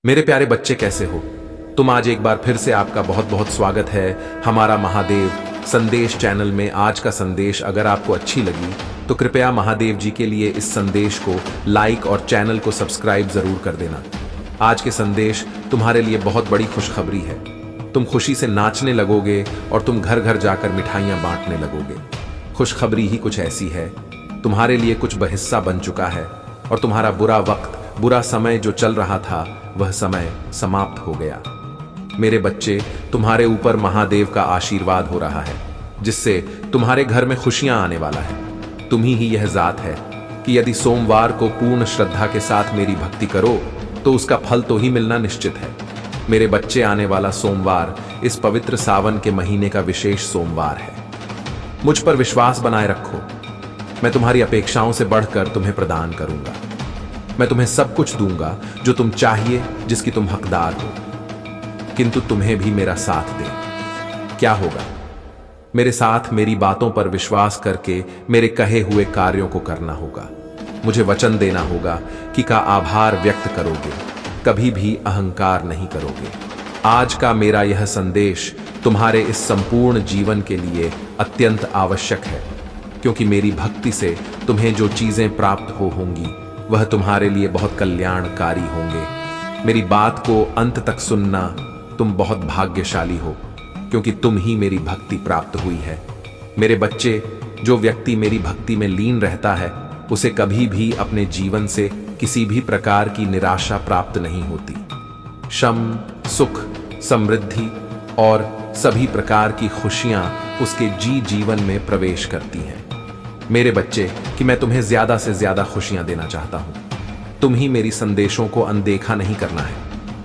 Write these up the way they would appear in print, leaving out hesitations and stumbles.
मेरे प्यारे बच्चे, कैसे हो तुम? आज एक बार फिर से आपका बहुत बहुत स्वागत है हमारा महादेव संदेश चैनल में। आज का संदेश अगर आपको अच्छी लगी तो कृपया महादेव जी के लिए इस संदेश को लाइक और चैनल को सब्सक्राइब जरूर कर देना। आज के संदेश तुम्हारे लिए बहुत बड़ी खुशखबरी है। तुम खुशी से नाचने लगोगे और तुम घर घर जाकर मिठाइयां बांटने लगोगे। खुशखबरी ही कुछ ऐसी है, तुम्हारे लिए कुछ बहिस्सा बन चुका है और तुम्हारा बुरा वक्त, बुरा समय जो चल रहा था वह समय समाप्त हो गया। मेरे बच्चे, तुम्हारे ऊपर महादेव का आशीर्वाद हो रहा है, जिससे तुम्हारे घर में खुशियां आने वाला है। तुम ही यह जात है कि यदि सोमवार को पूर्ण श्रद्धा के साथ मेरी भक्ति करो तो उसका फल तो ही मिलना निश्चित है। मेरे बच्चे, आने वाला सोमवार इस पवित्र सावन के महीने का विशेष सोमवार है। मुझ पर विश्वास बनाए रखो, मैं तुम्हारी अपेक्षाओं से बढ़कर तुम्हें प्रदान करूंगा। मैं तुम्हें सब कुछ दूंगा जो तुम चाहिए, जिसकी तुम हकदार हो, किंतु तुम्हें भी मेरा साथ दे। क्या होगा? मेरे साथ मेरी बातों पर विश्वास करके मेरे कहे हुए कार्यों को करना होगा। मुझे वचन देना होगा कि का आभार व्यक्त करोगे, कभी भी अहंकार नहीं करोगे। आज का मेरा यह संदेश तुम्हारे इस संपूर्ण जीवन के लिए अत्यंत आवश्यक है, क्योंकि मेरी भक्ति से तुम्हें जो चीजें प्राप्त होंगी वह तुम्हारे लिए बहुत कल्याणकारी होंगे। मेरी बात को अंत तक सुनना। तुम बहुत भाग्यशाली हो, क्योंकि तुम ही मेरी भक्ति प्राप्त हुई है। मेरे बच्चे, जो व्यक्ति मेरी भक्ति में लीन रहता है उसे कभी भी अपने जीवन से किसी भी प्रकार की निराशा प्राप्त नहीं होती। शम, सुख, समृद्धि और सभी प्रकार की खुशियां उसके जीवन में प्रवेश करती हैं। मेरे बच्चे, कि मैं तुम्हें ज्यादा से ज्यादा खुशियां देना चाहता हूं। तुम ही मेरी संदेशों को अनदेखा नहीं करना है,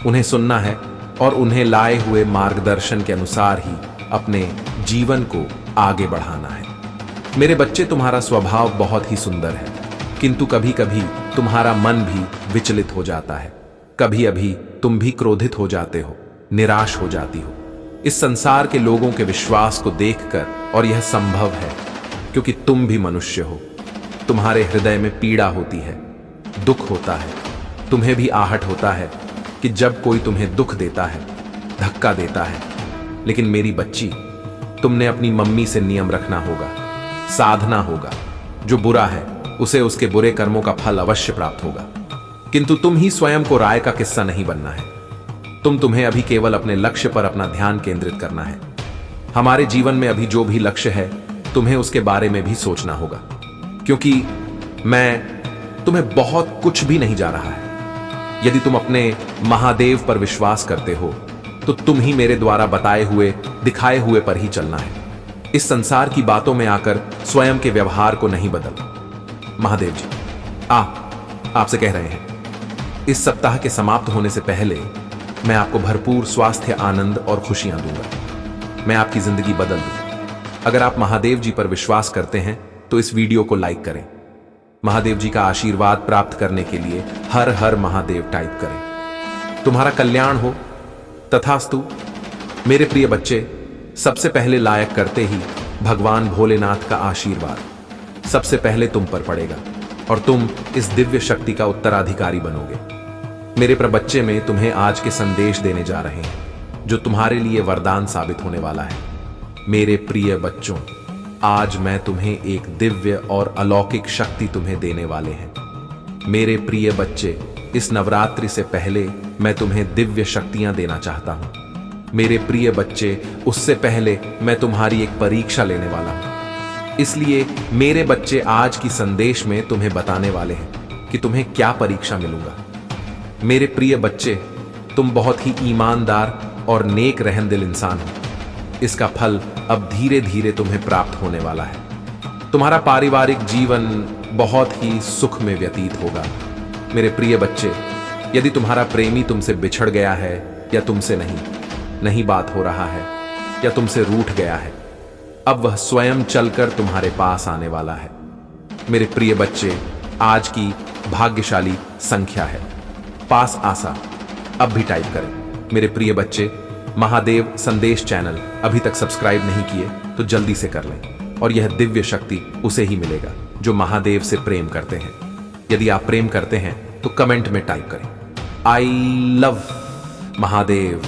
उन्हें सुनना है और उन्हें लाए हुए मार्गदर्शन के अनुसार ही अपने जीवन को आगे बढ़ाना है। मेरे बच्चे, तुम्हारा स्वभाव बहुत ही सुंदर है, किंतु कभी कभी तुम्हारा मन भी विचलित हो जाता है। कभी अभी तुम भी क्रोधित हो जाते हो, निराश हो जाती हो। इस संसार के लोगों के विश्वास को देखकर, और यह संभव है क्योंकि तुम भी मनुष्य हो। तुम्हारे हृदय में पीड़ा होती है, दुख होता है। तुम्हें भी आहट होता है कि जब कोई तुम्हें दुख देता है, धक्का देता है। लेकिन मेरी बच्ची, तुमने अपनी मम्मी से नियम रखना होगा, साधना होगा। जो बुरा है उसे उसके बुरे कर्मों का फल अवश्य प्राप्त होगा। किंतु तुम ही स्वयं को राय का किस्सा नहीं बनना है। तुम्हें अभी केवल अपने लक्ष्य पर अपना ध्यान केंद्रित करना है। हमारे जीवन में अभी जो भी लक्ष्य है, तुम्हें उसके बारे में भी सोचना होगा, क्योंकि मैं तुम्हें बहुत कुछ भी नहीं जा रहा है। यदि तुम अपने महादेव पर विश्वास करते हो तो तुम ही मेरे द्वारा बताए हुए, दिखाए हुए पर ही चलना है। इस संसार की बातों में आकर स्वयं के व्यवहार को नहीं बदल। महादेव जी आपसे कह रहे हैं, इस सप्ताह के समाप्त होने से पहले मैं आपको भरपूर स्वास्थ्य, आनंद और खुशियां दूंगा। मैं आपकी जिंदगी बदल दूं। अगर आप महादेव जी पर विश्वास करते हैं तो इस वीडियो को लाइक करें। महादेव जी का आशीर्वाद प्राप्त करने के लिए हर हर महादेव टाइप करें। तुम्हारा कल्याण हो, तथास्तु। मेरे प्रिय बच्चे, सबसे पहले लायक करते ही भगवान भोलेनाथ का आशीर्वाद सबसे पहले तुम पर पड़ेगा और तुम इस दिव्य शक्ति का उत्तराधिकारी बनोगे। मेरे प्रिय बच्चे, में तुम्हें आज के संदेश देने जा रहे हैं जो तुम्हारे लिए वरदान साबित होने वाला है। मेरे प्रिय बच्चों, आज मैं तुम्हें एक दिव्य और अलौकिक शक्ति तुम्हें देने वाले हैं। मेरे प्रिय बच्चे, इस नवरात्रि से पहले मैं तुम्हें दिव्य शक्तियां देना चाहता हूं। मेरे प्रिय बच्चे, उससे पहले मैं तुम्हारी एक परीक्षा लेने वाला हूं। इसलिए मेरे बच्चे, आज की संदेश में तुम्हें बताने वाले हैं कि तुम्हें क्या परीक्षा मिलूंगा। मेरे प्रिय बच्चे, तुम बहुत ही ईमानदार और नेक रहमदिल इंसान हो। इसका फल अब धीरे धीरे तुम्हें प्राप्त होने वाला है। तुम्हारा पारिवारिक जीवन बहुत ही सुख में व्यतीत होगा। मेरे प्रिय बच्चे, यदि तुम्हारा प्रेमी तुमसे बिछड़ गया है या तुमसे नहीं बात हो रहा है या तुमसे रूठ गया है, अब वह स्वयं चलकर तुम्हारे पास आने वाला है। मेरे प्रिय बच्चे, आज की भाग्यशाली संख्या है पास आसा। अब भी टाइप करें। मेरे प्रिय बच्चे, महादेव संदेश चैनल अभी तक सब्सक्राइब नहीं किए तो जल्दी से कर लें, और यह दिव्य शक्ति उसे ही मिलेगा जो महादेव से प्रेम करते हैं। यदि आप प्रेम करते हैं तो कमेंट में टाइप करें आई लव महादेव।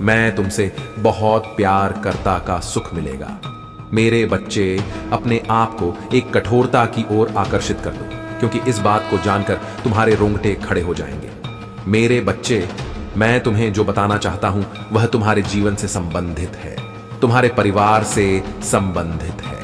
मैं तुमसे बहुत प्यार करता का सुख मिलेगा। मेरे बच्चे, अपने आप को एक कठोरता की ओर आकर्षित कर दो, क्योंकि इस बात को जानकर तुम्हारे रोंगटे खड़े हो जाएंगे। मेरे बच्चे, मैं तुम्हें जो बताना चाहता हूं वह तुम्हारे जीवन से संबंधित है, तुम्हारे परिवार से संबंधित है।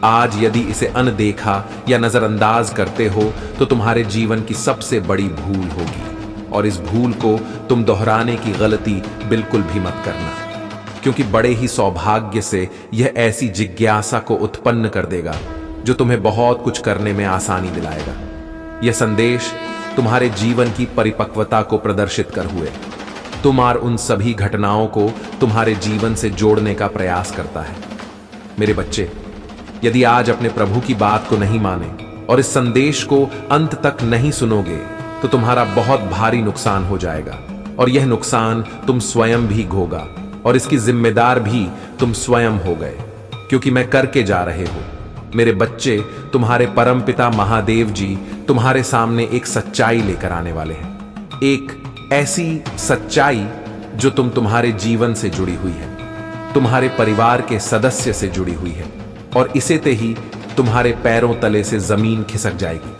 आज यदि इसे अनदेखा या नजरअंदाज करते हो तो तुम्हारे जीवन की सबसे बड़ी भूल होगी, और इस भूल को तुम दोहराने की गलती बिल्कुल भी मत करना, क्योंकि बड़े ही सौभाग्य से यह ऐसी जिज्ञासा को उत्पन्न कर देगा जो तुम्हें बहुत कुछ करने में आसानी दिलाएगा। यह संदेश तुम्हारे जीवन की परिपक्वता को प्रदर्शित कर हुए तुम और उन सभी घटनाओं को तुम्हारे जीवन से जोड़ने का प्रयास करता है। मेरे बच्चे, यदि आज अपने प्रभु की बात को नहीं माने और इस संदेश को अंत तक नहीं सुनोगे तो तुम्हारा बहुत भारी नुकसान हो जाएगा, और यह नुकसान तुम स्वयं भी भोगा, और इसकी जिम्मेदार भी तुम स्वयं हो गए, क्योंकि मैं करके जा रहे हो। मेरे बच्चे, तुम्हारे परमपिता महादेव जी तुम्हारे सामने एक सच्चाई लेकर आने वाले हैं, एक ऐसी सच्चाई जो तुम्हारे जीवन से जुड़ी हुई है, तुम्हारे परिवार के सदस्य से जुड़ी हुई है, और इसे ते ही तुम्हारे पैरों तले से जमीन खिसक जाएगी,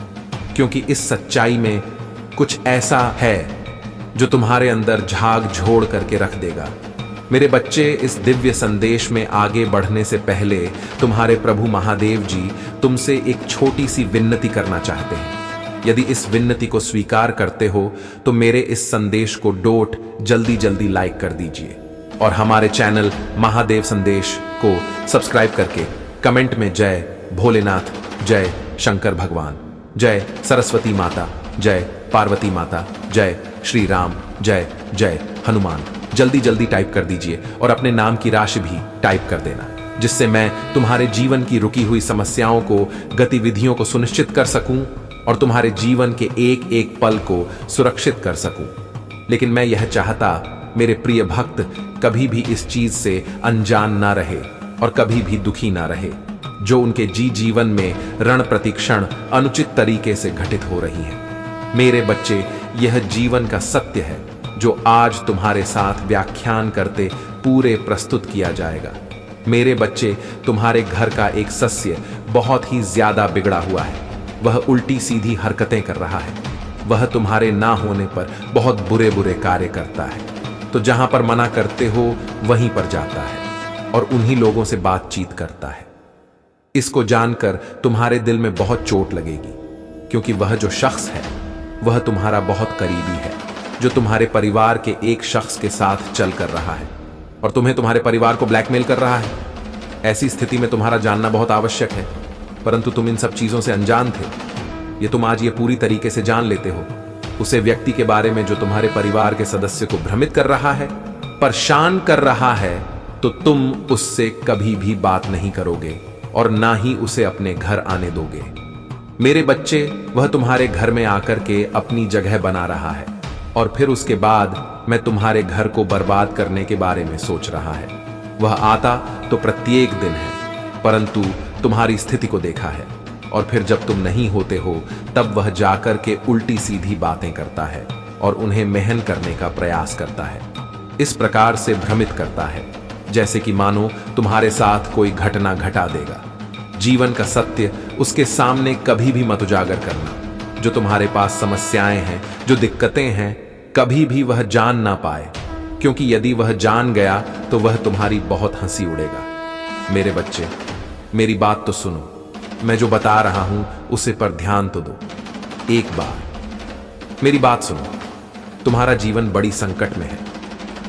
क्योंकि इस सच्चाई में कुछ ऐसा है जो तुम्हारे अंदर झाग झोड़ करके रख देगा। मेरे बच्चे, इस दिव्य संदेश में आगे बढ़ने से पहले तुम्हारे प्रभु महादेव जी तुमसे एक छोटी सी विनती करना चाहते हैं। यदि इस विनती को स्वीकार करते हो तो मेरे इस संदेश को डोट जल्दी जल्दी लाइक कर दीजिए, और हमारे चैनल महादेव संदेश को सब्सक्राइब करके कमेंट में जय भोलेनाथ, जय शंकर भगवान, जय सरस्वती माता, जय पार्वती माता, जय श्री राम, जय जय हनुमान जल्दी जल्दी टाइप कर दीजिए, और अपने नाम की राशि भी टाइप कर देना, जिससे मैं तुम्हारे जीवन की रुकी हुई समस्याओं को, गतिविधियों को सुनिश्चित कर सकूं और तुम्हारे जीवन के एक एक पल को सुरक्षित कर सकूं। लेकिन मैं यह चाहता मेरे प्रिय भक्त कभी भी इस चीज से अनजान ना रहे और कभी भी दुखी ना रहे, जो उनके जीवन में रण प्रतिक्षण अनुचित तरीके से घटित हो रही है। मेरे बच्चे, यह जीवन का सत्य है जो आज तुम्हारे साथ व्याख्यान करते पूरे प्रस्तुत किया जाएगा। मेरे बच्चे, तुम्हारे घर का एक सदस्य बहुत ही ज्यादा बिगड़ा हुआ है। वह उल्टी सीधी हरकतें कर रहा है। वह तुम्हारे ना होने पर बहुत बुरे बुरे कार्य करता है, तो जहां पर मना करते हो वहीं पर जाता है और उन्हीं लोगों से बातचीत करता है। इसको जानकर तुम्हारे दिल में बहुत चोट लगेगी, क्योंकि वह जो शख्स है वह तुम्हारा बहुत करीबी है, जो तुम्हारे परिवार के एक शख्स के साथ चल कर रहा है और तुम्हें तुम्हारे परिवार को ब्लैकमेल कर रहा है। ऐसी स्थिति में तुम्हारा जानना बहुत आवश्यक है, परंतु तुम इन सब चीजों से अनजान थे। ये तुम आज ये पूरी तरीके से जान लेते हो उसे व्यक्ति के बारे में जो तुम्हारे परिवार के सदस्य को भ्रमित कर रहा है, परेशान कर रहा है, तो तुम उससे कभी भी बात नहीं करोगे और ना ही उसे अपने घर आने दोगे। मेरे बच्चे, वह तुम्हारे घर में आकर के अपनी जगह बना रहा है और फिर उसके बाद मैं तुम्हारे घर को बर्बाद करने के बारे में सोच रहा है। वह आता तो प्रत्येक दिन है, परंतु तुम्हारी स्थिति को देखा है, और फिर जब तुम नहीं होते हो तब वह जाकर के उल्टी सीधी बातें करता है और उन्हें महन करने का प्रयास करता है। इस प्रकार से भ्रमित करता है जैसे कि मानो तुम्हारे साथ कोई घटना घटा देगा। जीवन का सत्य उसके सामने कभी भी मत उजागर करना। जो तुम्हारे पास समस्याएं हैं, जो दिक्कतें हैं, कभी भी वह जान ना पाए, क्योंकि यदि वह जान गया तो वह तुम्हारी बहुत हंसी उड़ेगा। मेरे बच्चे, मेरी बात तो सुनो। मैं जो बता रहा हूं उसे पर ध्यान तो दो। एक बार मेरी बात सुनो। तुम्हारा जीवन बड़ी संकट में है,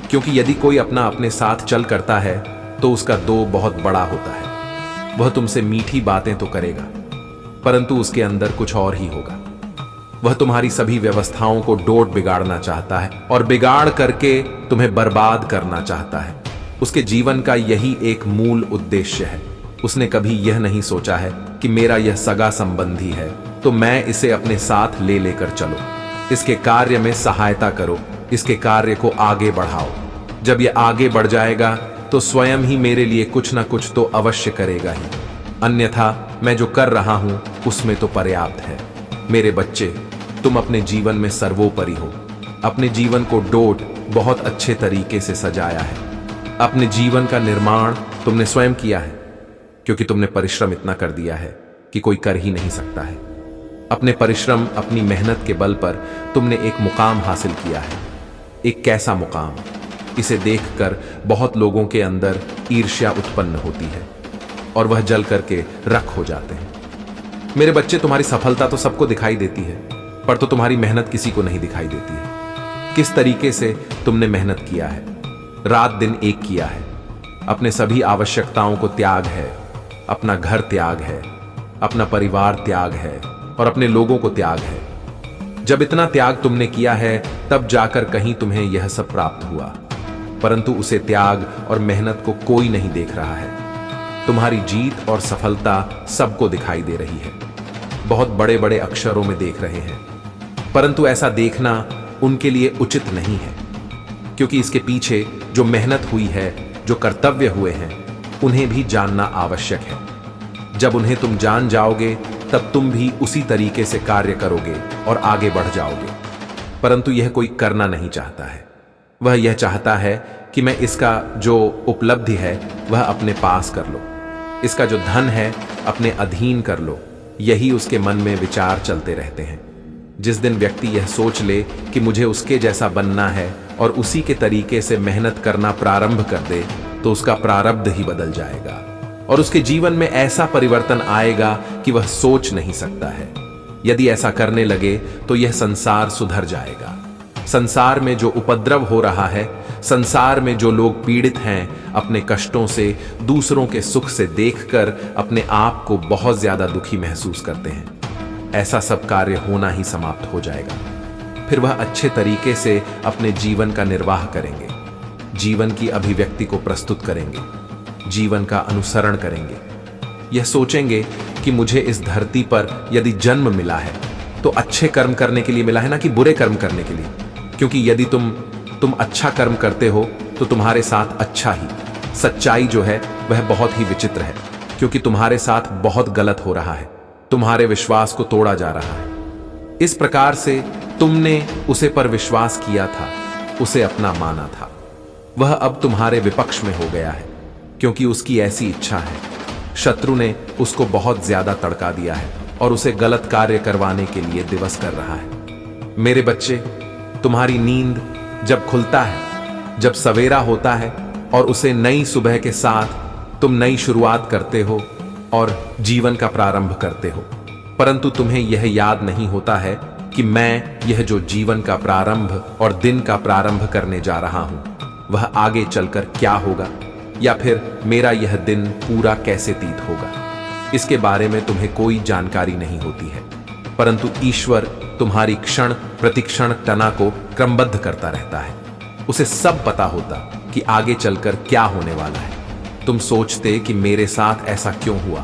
क्योंकि यदि कोई अपने साथ चल करता है तो उसका दो बहुत बड़ा होता है। वह तुमसे मीठी बातें तो करेगा, परंतु उसके अंदर कुछ और ही होगा। वह तुम्हारी सभी व्यवस्थाओं को डोट बिगाड़ना चाहता है और बिगाड़ करके तुम्हें बर्बाद करना चाहता है। उसके जीवन का यही एक मूल उद्देश्य है। उसने कभी यह नहीं सोचा है कि मेरा यह सगा संबंधी है तो मैं इसे अपने साथ ले लेकर चलो, इसके कार्य में सहायता करो, इसके कार्य को आगे बढ़ाओ। जब यह आगे बढ़ जाएगा तो स्वयं ही मेरे लिए कुछ ना कुछ तो अवश्य करेगा ही, अन्यथा मैं जो कर रहा हूं उसमें तो पर्याप्त है। मेरे बच्चे, तुम अपने जीवन में सर्वोपरि हो। अपने जीवन को डोट बहुत अच्छे तरीके से सजाया है। अपने जीवन का निर्माण तुमने स्वयं किया है, क्योंकि तुमने परिश्रम इतना कर दिया है कि कोई कर ही नहीं सकता है। अपने परिश्रम, अपनी मेहनत के बल पर तुमने एक मुकाम हासिल किया है। एक कैसा मुकाम? इसे देखकर बहुत लोगों के अंदर ईर्ष्या उत्पन्न होती है और वह जल करके रख हो जाते हैं। मेरे बच्चे, तुम्हारी सफलता तो सबको दिखाई देती है, पर तो तुम्हारी मेहनत किसी को नहीं दिखाई देती है। किस तरीके से तुमने मेहनत किया है, रात दिन एक किया है। अपने सभी आवश्यकताओं को त्याग है, अपना घर त्याग है, अपना परिवार त्याग है और अपने लोगों को त्याग है। जब इतना त्याग तुमने किया है, तब जाकर कहीं तुम्हें यह सब प्राप्त हुआ, परंतु उसे त्याग और मेहनत को कोई नहीं देख रहा है। तुम्हारी जीत और सफलता सबको दिखाई दे रही है, बहुत बड़े बड़े अक्षरों में देख रहे हैं, परंतु ऐसा देखना उनके लिए उचित नहीं है, क्योंकि इसके पीछे जो मेहनत हुई है, जो कर्तव्य हुए हैं, उन्हें भी जानना आवश्यक है। जब उन्हें तुम जान जाओगे, तब तुम भी उसी तरीके से कार्य करोगे और आगे बढ़ जाओगे। परंतु यह कोई करना नहीं चाहता है। वह यह चाहता है कि मैं इसका जो उपलब्धि है वह अपने पास कर लो, इसका जो धन है अपने अधीन कर लो। यही उसके मन में विचार चलते रहते हैं। जिस दिन व्यक्ति यह सोच ले कि मुझे उसके जैसा बनना है और उसी के तरीके से मेहनत करना प्रारंभ कर दे, तो उसका प्रारब्ध ही बदल जाएगा और उसके जीवन में ऐसा परिवर्तन आएगा कि वह सोच नहीं सकता है। यदि ऐसा करने लगे तो यह संसार सुधर जाएगा। संसार में जो उपद्रव हो रहा है, संसार में जो लोग पीड़ित हैं, अपने कष्टों से, दूसरों के सुख से देखकर अपने आप को बहुत ज्यादा दुखी महसूस करते हैं, ऐसा सब कार्य होना ही समाप्त हो जाएगा। फिर वह अच्छे तरीके से अपने जीवन का निर्वाह करेंगे, जीवन की अभिव्यक्ति को प्रस्तुत करेंगे, जीवन का अनुसरण करेंगे। यह सोचेंगे कि मुझे इस धरती पर यदि जन्म मिला है तो अच्छे कर्म करने के लिए मिला है, ना कि बुरे कर्म करने के लिए। क्योंकि यदि तुम अच्छा कर्म करते हो तो तुम्हारे साथ अच्छा ही। सच्चाई जो है वह बहुत ही विचित्र है, क्योंकि तुम्हारे साथ बहुत गलत हो रहा है, तुम्हारे विश्वास को तोड़ा जा रहा है। इस प्रकार से तुमने उसे पर विश्वास किया था, उसे अपना माना था। वह अब तुम्हारे विपक्ष में हो गया है, क्योंकि उसकी ऐसी इच्छा है। शत्रु ने उसको बहुत ज्यादा तड़का दिया है और उसे गलत कार्य करवाने के लिए दिवस कर रहा है। मेरे बच्चे, तुम्हारी नींद जब खुलता है, जब सवेरा होता है और उसे नई सुबह के साथ तुम नई शुरुआत करते हो और जीवन का प्रारंभ करते हो, परंतु तुम्हें यह याद नहीं होता है कि मैं यह जो जीवन का प्रारंभ और दिन का प्रारंभ करने जा रहा हूं, वह आगे चलकर क्या होगा, या फिर मेरा यह दिन पूरा कैसे तीत होगा, इसके बारे में तुम्हें कोई जानकारी नहीं होती है। परंतु ईश्वर तुम्हारी क्षण प्रतिक्षण तना को क्रमबद्ध करता रहता है। उसे सब पता होता कि आगे चलकर क्या होने वाला है। तुम सोचते कि मेरे साथ ऐसा क्यों हुआ।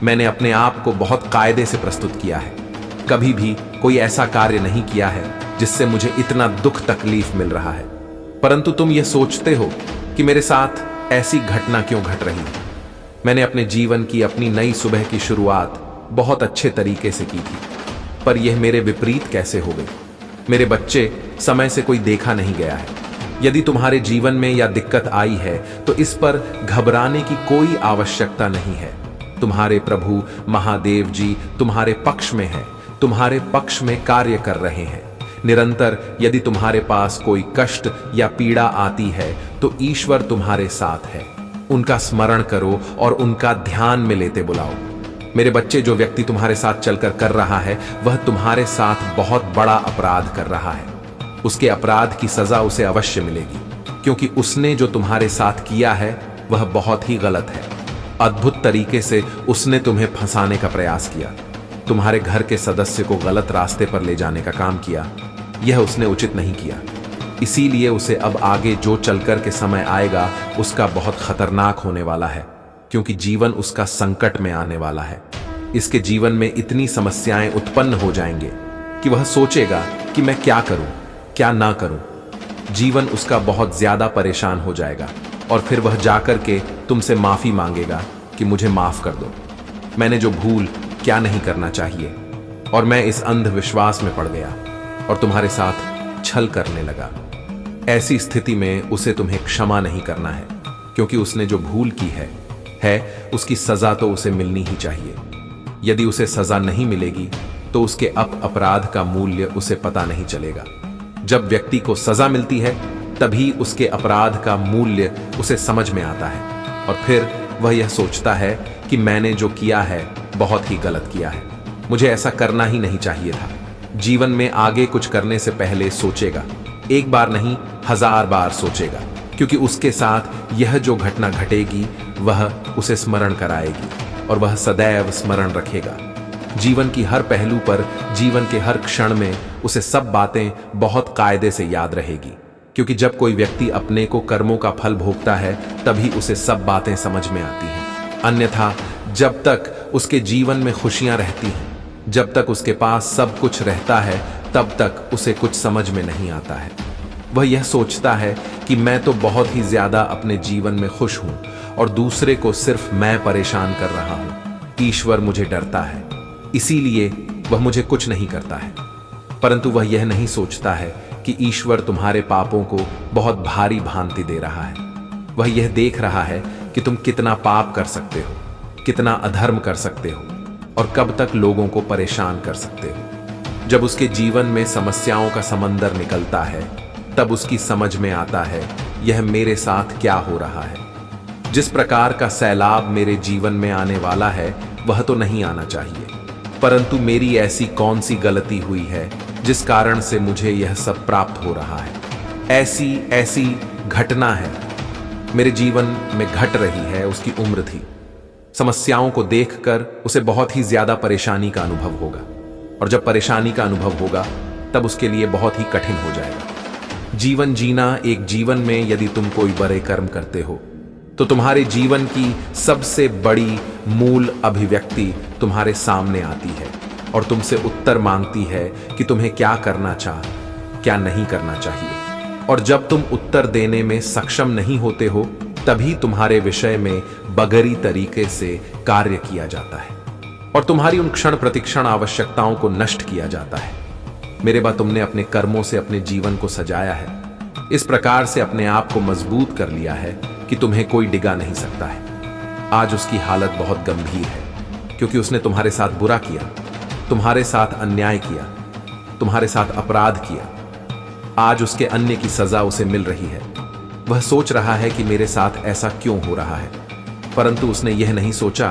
मैंने अपने आप को बहुत कायदे से प्रस्तुत किया है, कभी भी कोई ऐसा कार्य नहीं किया है जिससे मुझे इतना दुख तकलीफ मिल रहा है। परंतु तुम ये सोचते हो कि मेरे साथ ऐसी घटना क्यों घट रही है। मैंने अपने जीवन की अपनी नई सुबह की शुरुआत बहुत अच्छे तरीके से की थी, पर यह मेरे विपरीत कैसे हो गई। मेरे बच्चे, समय से कोई देखा नहीं गया है। यदि तुम्हारे जीवन में यह दिक्कत आई है तो इस पर घबराने की कोई आवश्यकता नहीं है। तुम्हारे प्रभु महादेव जी तुम्हारे पक्ष में हैं, तुम्हारे पक्ष में कार्य कर रहे हैं। निरंतर यदि तुम्हारे पास कोई कष्ट या पीड़ा आती है तो ईश्वर तुम्हारे साथ है। उनका स्मरण करो और उनका ध्यान में लेते बुलाओ। मेरे बच्चे, जो व्यक्ति तुम्हारे साथ चलकर कर रहा है वह तुम्हारे साथ बहुत बड़ा अपराध कर रहा है। उसके अपराध की सजा उसे अवश्य मिलेगी, क्योंकि उसने जो तुम्हारे साथ किया है वह बहुत ही गलत है। अद्भुत तरीके से उसने तुम्हें फंसाने का प्रयास किया, तुम्हारे घर के सदस्य को गलत रास्ते पर ले जाने का काम किया। यह उसने उचित नहीं किया, इसीलिए उसे अब आगे जो चलकर के समय आएगा उसका बहुत खतरनाक होने वाला है, क्योंकि जीवन उसका संकट में आने वाला है। इसके जीवन में इतनी समस्याएं उत्पन्न हो जाएंगे कि वह सोचेगा कि मैं क्या करूं, क्या ना करूं। जीवन उसका बहुत ज्यादा परेशान हो जाएगा और फिर वह जाकर के तुमसे माफी मांगेगा कि मुझे माफ कर दो, मैंने जो भूल क्या नहीं करना चाहिए, और मैं इस अंधविश्वास में पड़ गया और तुम्हारे साथ छल करने लगा। ऐसी स्थिति में उसे तुम्हें क्षमा नहीं करना है, क्योंकि उसने जो भूल की है उसकी सजा तो उसे मिलनी ही चाहिए। यदि उसे सजा नहीं मिलेगी तो उसके अपराध का मूल्य उसे पता नहीं चलेगा। जब व्यक्ति को सजा मिलती है तभी उसके अपराध का मूल्य उसे समझ में आता है, और फिर वह यह सोचता है कि मैंने जो किया है बहुत ही गलत किया है, मुझे ऐसा करना ही नहीं चाहिए था। जीवन में आगे कुछ करने से पहले सोचेगा, एक बार नहीं 1000 बार सोचेगा, क्योंकि उसके साथ यह जो घटना घटेगी वह उसे स्मरण कराएगी और वह सदैव स्मरण रखेगा। जीवन की हर पहलू पर, जीवन के हर क्षण में उसे सब बातें बहुत कायदे से याद रहेगी, क्योंकि जब कोई व्यक्ति अपने को कर्मों का फल भोगता है तभी उसे सब बातें समझ में आती हैं। अन्यथा जब तक उसके जीवन में खुशियां रहती हैं, जब तक उसके पास सब कुछ रहता है, तब तक उसे कुछ समझ में नहीं आता है। वह यह सोचता है कि मैं तो बहुत ही ज्यादा अपने जीवन में खुश हूं और दूसरे को सिर्फ मैं परेशान कर रहा हूं। ईश्वर मुझे डरता है, इसीलिए वह मुझे कुछ नहीं करता है। परंतु वह यह नहीं सोचता है कि ईश्वर तुम्हारे पापों को बहुत भारी भांति दे रहा है। वह यह देख रहा है कि तुम कितना पाप कर सकते हो, कितना अधर्म कर सकते हो और कब तक लोगों को परेशान कर सकते हो। जब उसके जीवन में समस्याओं का समंदर निकलता है तब उसकी समझ में आता है यह मेरे साथ क्या हो रहा है। जिस प्रकार का सैलाब मेरे जीवन में आने वाला है वह तो नहीं आना चाहिए, परंतु मेरी ऐसी कौन सी गलती हुई है जिस कारण से मुझे यह सब प्राप्त हो रहा है। ऐसी घटना है मेरे जीवन में घट रही है। उसकी उम्र थी। समस्याओं को देखकर उसे बहुत ही ज्यादा परेशानी का अनुभव होगा, और जब परेशानी का अनुभव होगा तब उसके लिए बहुत ही कठिन हो जाएगा। जीवन जीना, एक जीवन में यदि तुम कोई बड़े कर्म करते हो तो तुम्हारे जीवन की सबसे बड़ी मूल अभिव्यक्ति तुम्हारे सामने आती है और तुमसे उत्तर मांगती है कि तुम्हें क्या करना क्या नहीं करना चाहिए। और जब तुम उत्तर देने में सक्षम नहीं होते हो तभी तुम्हारे विषय में बगरी तरीके से कार्य किया जाता है और तुम्हारी उन क्षण प्रतिक्षण आवश्यकताओं को नष्ट किया जाता है। मेरे बा, तुमने अपने कर्मों से अपने जीवन को सजाया है, इस प्रकार से अपने आप को मजबूत कर लिया है कि तुम्हें कोई डिगा नहीं सकता है। आज उसकी हालत बहुत गंभीर है, क्योंकि उसने तुम्हारे साथ बुरा किया, तुम्हारे साथ अन्याय किया, तुम्हारे साथ अपराध किया। आज उसके अन्य की सजा उसे मिल रही है। वह सोच रहा है कि मेरे साथ ऐसा क्यों हो रहा है, परंतु उसने यह नहीं सोचा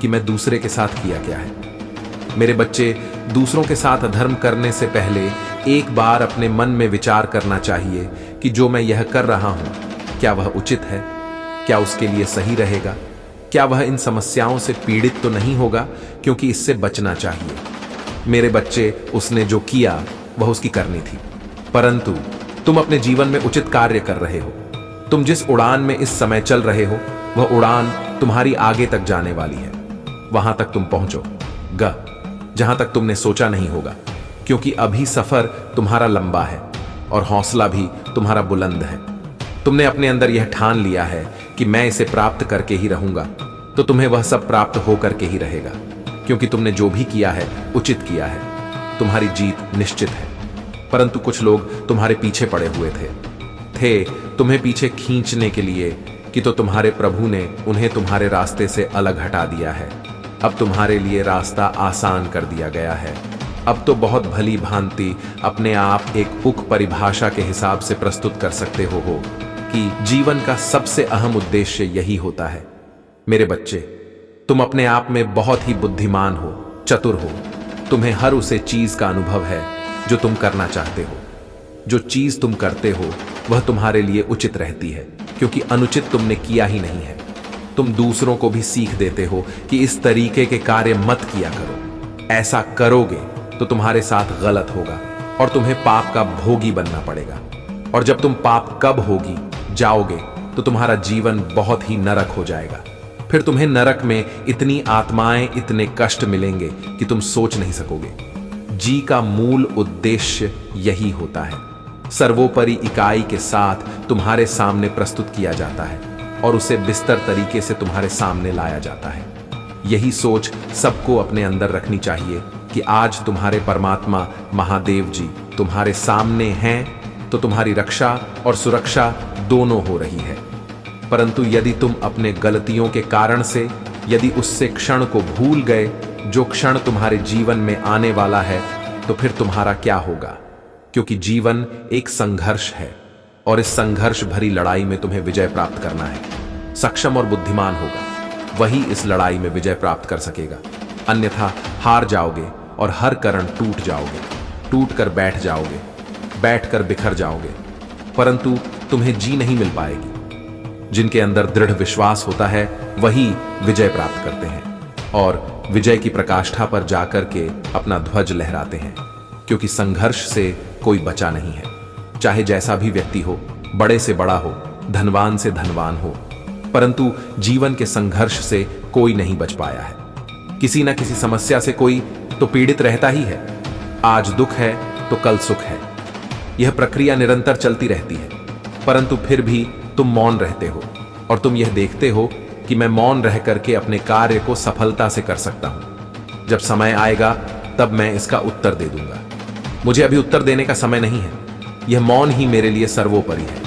कि मैं दूसरे के साथ किया क्या है। मेरे बच्चे, दूसरों के साथ अधर्म करने से पहले एक बार अपने मन में विचार करना चाहिए कि जो मैं यह कर रहा हूं क्या वह उचित है, क्या उसके लिए सही रहेगा, क्या वह इन समस्याओं से पीड़ित तो नहीं होगा, क्योंकि इससे बचना चाहिए। मेरे बच्चे, उसने जो किया वह उसकी करनी थी, परंतु तुम अपने जीवन में उचित कार्य कर रहे हो। तुम जिस उड़ान में इस समय चल रहे हो वह उड़ान तुम्हारी आगे तक जाने वाली है। वहां तक तुम पहुंचोगे जहां तक तुमने सोचा नहीं होगा, क्योंकि अभी सफर तुम्हारा लंबा है और हौसला भी तुम्हारा बुलंद है। तुमने अपने अंदर यह ठान लिया है कि मैं इसे प्राप्त करके ही रहूंगा, तो तुम्हें वह सब प्राप्त होकर के ही रहेगा, क्योंकि तुमने जो भी किया है उचित किया है। तुम्हारी जीत निश्चित है। परंतु कुछ लोग तुम्हारे पीछे पड़े हुए थे तुम्हें पीछे खींचने के लिए कि तो तुम्हारे प्रभु ने उन्हें तुम्हारे रास्ते से अलग हटा दिया है। अब तुम्हारे लिए रास्ता आसान कर दिया गया है। अब तो बहुत भली भांति अपने आप एक उक परिभाषा के हिसाब से प्रस्तुत कर सकते हो कि जीवन का सबसे अहम उद्देश्य यही होता है। मेरे बच्चे, तुम अपने आप में बहुत ही बुद्धिमान हो, चतुर हो। तुम्हें हर उसे चीज का अनुभव है जो तुम करना चाहते हो। जो चीज तुम करते हो वह तुम्हारे लिए उचित रहती है, क्योंकि अनुचित तुमने किया ही नहीं है। तुम दूसरों को भी सीख देते हो कि इस तरीके के कार्य मत किया करो। ऐसा करोगे तो तुम्हारे साथ गलत होगा और तुम्हें पाप का भोगी बनना पड़ेगा। और जब तुम पाप कब होगी जाओगे तो तुम्हारा जीवन बहुत ही नरक हो जाएगा। फिर तुम्हें नरक में इतनी आत्माएं, इतने कष्ट मिलेंगे कि तुम सोच नहीं सकोगे। जी का मूल उद्देश्य यही होता है। सर्वोपरि इकाई के साथ तुम्हारे सामने प्रस्तुत किया जाता है और उसे बिस्तर तरीके से तुम्हारे सामने लाया जाता है। यही सोच सबको अपने अंदर रखनी चाहिए कि आज तुम्हारे परमात्मा महादेव जी तुम्हारे सामने हैं तो तुम्हारी रक्षा और सुरक्षा दोनों हो रही है। परंतु यदि तुम अपने गलतियों के कारण से यदि उससे क्षण को भूल गए जो क्षण तुम्हारे जीवन में आने वाला है, तो फिर तुम्हारा क्या होगा? क्योंकि जीवन एक संघर्ष है और इस संघर्ष भरी लड़ाई में तुम्हें विजय प्राप्त करना है। सक्षम और बुद्धिमान होगा वही इस लड़ाई में विजय प्राप्त कर सकेगा, अन्यथा हार जाओगे और हर करण टूट जाओगे, टूट कर बैठ जाओगे, बैठ कर बिखर जाओगे, परंतु तुम्हें जी नहीं मिल पाएगी। जिनके अंदर दृढ़ विश्वास होता है वही विजय प्राप्त करते हैं और विजय की प्रकाष्ठा पर जाकर के अपना ध्वज लहराते हैं, क्योंकि संघर्ष से कोई बचा नहीं है। चाहे जैसा भी व्यक्ति हो, बड़े से बड़ा हो, धनवान से धनवान हो, परंतु जीवन के संघर्ष से कोई नहीं बच पाया है। किसी न किसी समस्या से कोई तो पीड़ित रहता ही है। आज दुख है तो कल सुख है। यह प्रक्रिया निरंतर चलती रहती है, परंतु फिर भी तुम मौन रहते हो और तुम यह देखते हो कि मैं मौन रह करके अपने कार्य को सफलता से कर सकता हूं। जब समय आएगा तब मैं इसका उत्तर दे दूंगा। मुझे अभी उत्तर देने का समय नहीं है। यह मौन ही मेरे लिए सर्वोपरि है।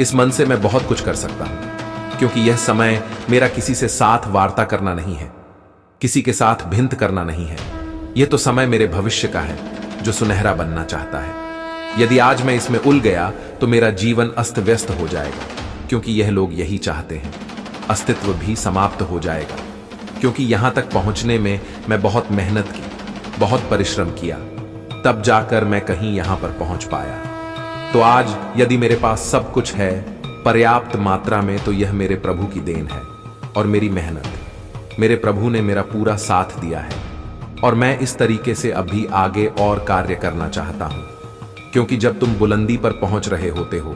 इस मन से मैं बहुत कुछ कर सकता हूं, क्योंकि यह समय मेरा किसी से साथ वार्ता करना नहीं है, किसी के साथ भिंत करना नहीं है। यह तो समय मेरे भविष्य का है जो सुनहरा बनना चाहता है। यदि आज मैं इसमें उलझ गया तो मेरा जीवन अस्त व्यस्त हो जाएगा, क्योंकि यह लोग यही चाहते हैं। अस्तित्व भी समाप्त हो जाएगा, क्योंकि यहां तक पहुंचने में मैं बहुत मेहनत की, बहुत परिश्रम किया, तब जाकर मैं कहीं यहां पर पहुंच पाया। तो आज यदि मेरे पास सब कुछ है पर्याप्त मात्रा में, तो यह मेरे प्रभु की देन है और मेरी मेहनत। मेरे प्रभु ने मेरा पूरा साथ दिया है और मैं इस तरीके से अभी आगे और कार्य करना चाहता हूं, क्योंकि जब तुम बुलंदी पर पहुंच रहे होते हो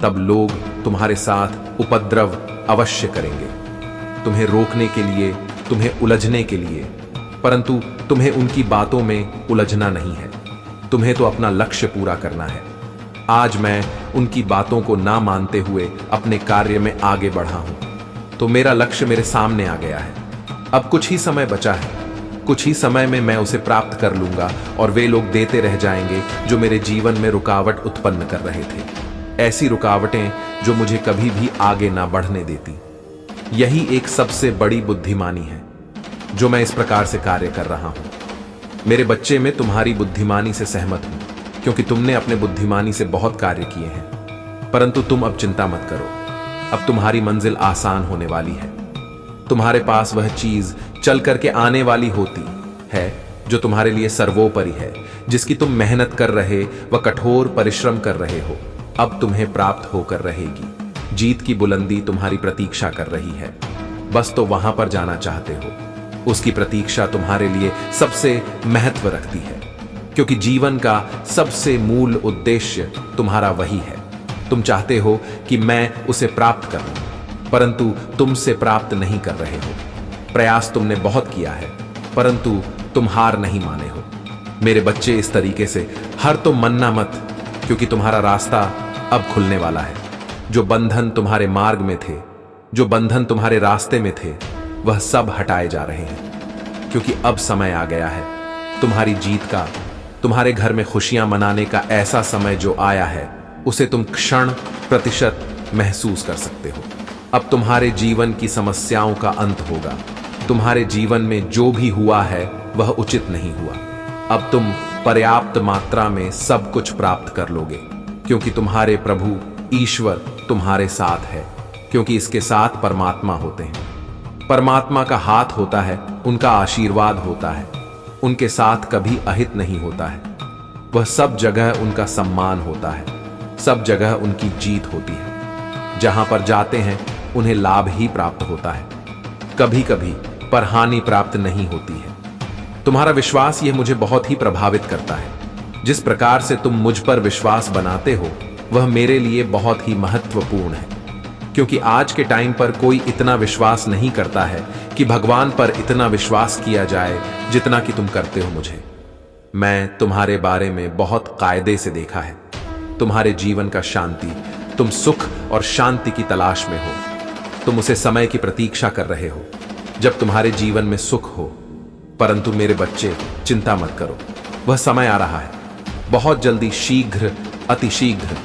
तब लोग तुम्हारे साथ उपद्रव अवश्य करेंगे, तुम्हें रोकने के लिए, तुम्हें उलझने के लिए, परंतु तुम्हें उनकी बातों में उलझना नहीं है। तुम्हें तो अपना लक्ष्य पूरा करना है। आज मैं उनकी बातों को ना मानते हुए अपने कार्य में आगे बढ़ा हूं, तो मेरा लक्ष्य मेरे सामने आ गया है। अब कुछ ही समय बचा है, कुछ ही समय में मैं उसे प्राप्त कर लूंगा और वे लोग देते रह जाएंगे जो मेरे जीवन में रुकावट उत्पन्न कर रहे थे, ऐसी रुकावटें जो मुझे कभी भी आगे ना बढ़ने देती। यही एक सबसे बड़ी बुद्धिमानी है जो मैं इस प्रकार से कार्य कर रहा हूं। मेरे बच्चे, में तुम्हारी बुद्धिमानी से सहमत हूं, क्योंकि तुमने अपने बुद्धिमानी से बहुत कार्य किए हैं। परंतु तुम अब चिंता मत करो, अब तुम्हारी मंजिल आसान होने वाली है। तुम्हारे पास वह चीज चल करके आने वाली होती है जो तुम्हारे लिए सर्वोपरि है, जिसकी तुम मेहनत कर रहे व कठोर परिश्रम कर रहे हो, अब तुम्हें प्राप्त होकर रहेगी। जीत की बुलंदी तुम्हारी प्रतीक्षा कर रही है, बस तो वहां पर जाना चाहते हो। उसकी प्रतीक्षा तुम्हारे लिए सबसे महत्व रखती है, क्योंकि जीवन का सबसे मूल उद्देश्य तुम्हारा वही है। तुम चाहते हो कि मैं उसे प्राप्त करूं, परंतु तुमसे प्राप्त नहीं कर रहे हो। प्रयास तुमने बहुत किया है, परंतु तुम हार नहीं माने हो। मेरे बच्चे, इस तरीके से हर तो मन्ना मत, क्योंकि तुम्हारा रास्ता अब खुलने वाला है। जो बंधन तुम्हारे मार्ग में थे, जो बंधन तुम्हारे रास्ते में थे, वह सब हटाए जा रहे हैं, क्योंकि अब समय आ गया है तुम्हारी जीत का। तुम्हारे घर में खुशियां मनाने का ऐसा समय जो आया है, उसे तुम क्षण प्रतिशत महसूस कर सकते हो। अब तुम्हारे जीवन की समस्याओं का अंत होगा। तुम्हारे जीवन में जो भी हुआ है वह उचित नहीं हुआ। अब तुम पर्याप्त मात्रा में सब कुछ प्राप्त कर लोगे, क्योंकि तुम्हारे प्रभु ईश्वर तुम्हारे साथ है, क्योंकि इसके साथ परमात्मा होते हैं। परमात्मा का हाथ होता है, उनका आशीर्वाद होता है, उनके साथ कभी अहित नहीं होता है। वह सब जगह उनका सम्मान होता है, सब जगह उनकी जीत होती है। जहां पर जाते हैं उन्हें लाभ ही प्राप्त होता है, कभी कभी पर हानि प्राप्त नहीं होती है। तुम्हारा विश्वास यह मुझे बहुत ही प्रभावित करता है। जिस प्रकार से तुम मुझ पर विश्वास बनाते हो वह मेरे लिए बहुत ही महत्वपूर्ण है, क्योंकि आज के टाइम पर कोई इतना विश्वास नहीं करता है कि भगवान पर इतना विश्वास किया जाए जितना कि तुम करते हो मुझे। मैं तुम्हारे बारे में बहुत कायदे से देखा है। तुम्हारे जीवन का शांति, तुम सुख और शांति की तलाश में हो। तुम उसे समय की प्रतीक्षा कर रहे हो जब तुम्हारे जीवन में सुख हो। परंतु मेरे बच्चे, चिंता मत करो, वह समय आ रहा है। बहुत जल्दी, शीघ्र, अतिशीघ्र,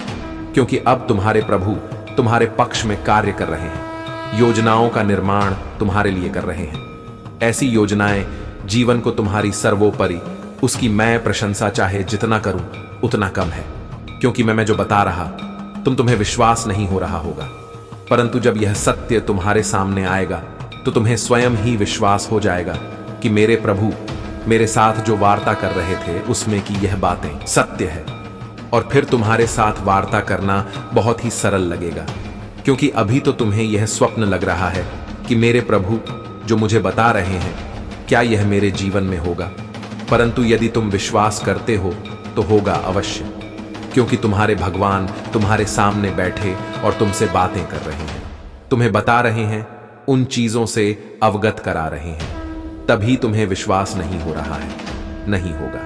क्योंकि अब तुम्हारे प्रभु तुम्हारे पक्ष में कार्य कर रहे हैं, योजनाओं का निर्माण तुम्हारे लिए कर रहे हैं। ऐसी योजनाएं जीवन को तुम्हारी सर्वोपरि, उसकी मैं प्रशंसा चाहे जितना करूं उतना कम है, क्योंकि मैं जो बता रहा तुम्हें विश्वास नहीं हो रहा होगा, परंतु जब यह सत्य तुम्हारे सामने आएगा तो तुम्हें स्वयं ही विश्वास हो जाएगा कि मेरे प्रभु मेरे साथ जो वार्ता कर रहे थे उसमें की यह बातें सत्य है। और फिर तुम्हारे साथ वार्ता करना बहुत ही सरल लगेगा, क्योंकि अभी तो तुम्हें यह स्वप्न लग रहा है कि मेरे प्रभु जो मुझे बता रहे हैं क्या यह मेरे जीवन में होगा, परंतु यदि तुम विश्वास करते हो तो होगा अवश्य, क्योंकि तुम्हारे भगवान तुम्हारे सामने बैठे और तुमसे बातें कर रहे हैं, तुम्हें बता रहे हैं, उन चीजों से अवगत करा रहे हैं। तभी तुम्हें विश्वास नहीं हो रहा है, नहीं होगा,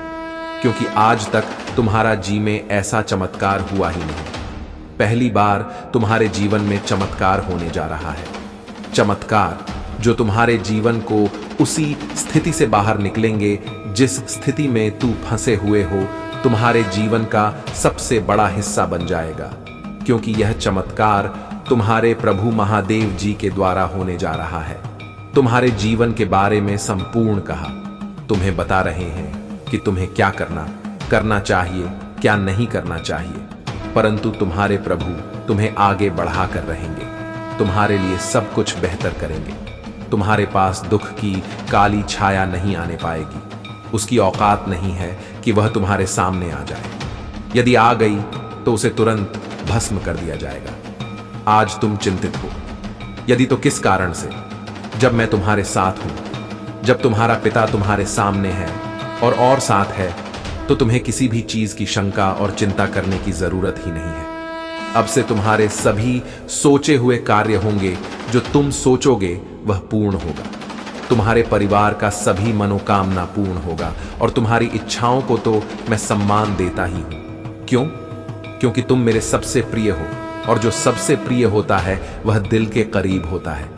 क्योंकि आज तक तुम्हारा जी में ऐसा चमत्कार हुआ ही नहीं। पहली बार तुम्हारे जीवन में चमत्कार होने जा रहा है, चमत्कार जो तुम्हारे जीवन को उसी स्थिति से बाहर निकलेंगे जिस स्थिति में तू फंसे हुए हो, तुम्हारे जीवन का सबसे बड़ा हिस्सा बन जाएगा, क्योंकि यह चमत्कार तुम्हारे प्रभु महादेव जी के द्वारा होने जा रहा है। तुम्हारे जीवन के बारे में संपूर्ण कहा, तुम्हें बता रहे हैं कि तुम्हें क्या करना चाहिए, क्या नहीं करना चाहिए, परंतु तुम्हारे प्रभु तुम्हें आगे बढ़ा कर रहेंगे, तुम्हारे लिए सब कुछ बेहतर करेंगे। तुम्हारे पास दुख की काली छाया नहीं आने पाएगी, उसकी औकात नहीं है कि वह तुम्हारे सामने आ जाए। यदि आ गई तो उसे तुरंत भस्म कर दिया जाएगा। आज तुम चिंतित हो, यदि तो किस कारण से? जब मैं तुम्हारे साथ हूं, जब तुम्हारा पिता तुम्हारे सामने है और साथ है, तो तुम्हें किसी भी चीज की शंका और चिंता करने की जरूरत ही नहीं है। अब से तुम्हारे सभी सोचे हुए कार्य होंगे, जो तुम सोचोगे वह पूर्ण होगा। तुम्हारे परिवार का सभी मनोकामना पूर्ण होगा, और तुम्हारी इच्छाओं को तो मैं सम्मान देता ही हूं। क्यों? क्योंकि तुम मेरे सबसे प्रिय हो, और जो सबसे प्रिय होता है वह दिल के करीब होता है,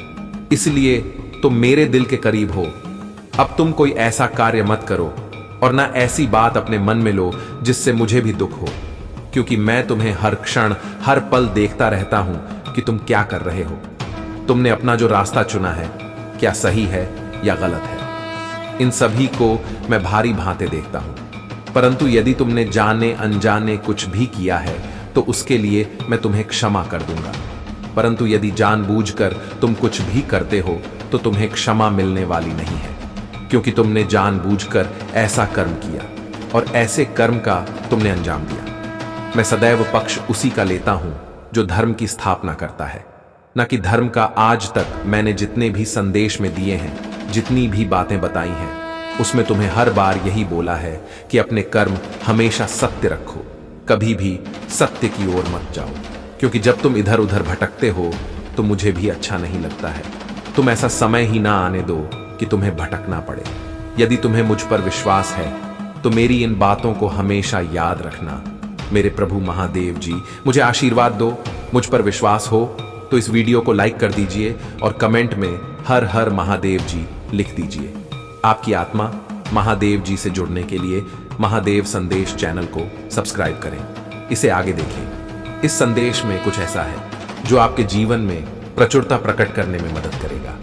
इसलिए तुम मेरे दिल के करीब हो। अब तुम कोई ऐसा कार्य मत करो और ना ऐसी बात अपने मन में लो जिससे मुझे भी दुख हो, क्योंकि मैं तुम्हें हर क्षण हर पल देखता रहता हूं कि तुम क्या कर रहे हो। तुमने अपना जो रास्ता चुना है क्या सही है या गलत है, इन सभी को मैं भारी भांति देखता हूं, परंतु यदि तुमने जाने अनजाने कुछ भी किया है तो उसके लिए मैं तुम्हें क्षमा कर दूंगा, परंतु यदि जानबूझकर तुम कुछ भी करते हो तो तुम्हें क्षमा मिलने वाली नहीं है, क्योंकि तुमने जानबूझकर ऐसा कर्म किया और ऐसे कर्म का तुमने अंजाम दिया। मैं सदैव पक्ष उसी का लेता हूं जो धर्म की स्थापना करता है, न कि धर्म का। आज तक मैंने जितने भी संदेश में दिए हैं, जितनी भी बातें बताई हैं, उसमें तुम्हें हर बार यही बोला है कि अपने कर्म हमेशा सत्य रखो, कभी भी सत्य की ओर मत जाओ, क्योंकि जब तुम इधर उधर भटकते हो तो मुझे भी अच्छा नहीं लगता है। तुम ऐसा समय ही ना आने दो कि तुम्हें भटकना पड़े। यदि तुम्हें मुझ पर विश्वास है तो मेरी इन बातों को हमेशा याद रखना। मेरे प्रभु महादेव जी मुझे आशीर्वाद दो। मुझ पर विश्वास हो तो इस वीडियो को लाइक कर दीजिए और कमेंट में हर हर महादेव जी लिख दीजिए। आपकी आत्मा महादेव जी से जुड़ने के लिए महादेव संदेश चैनल को सब्सक्राइब करें, इसे आगे देखें। इस संदेश में कुछ ऐसा है जो आपके जीवन में प्रचुरता प्रकट करने में मदद करेगा।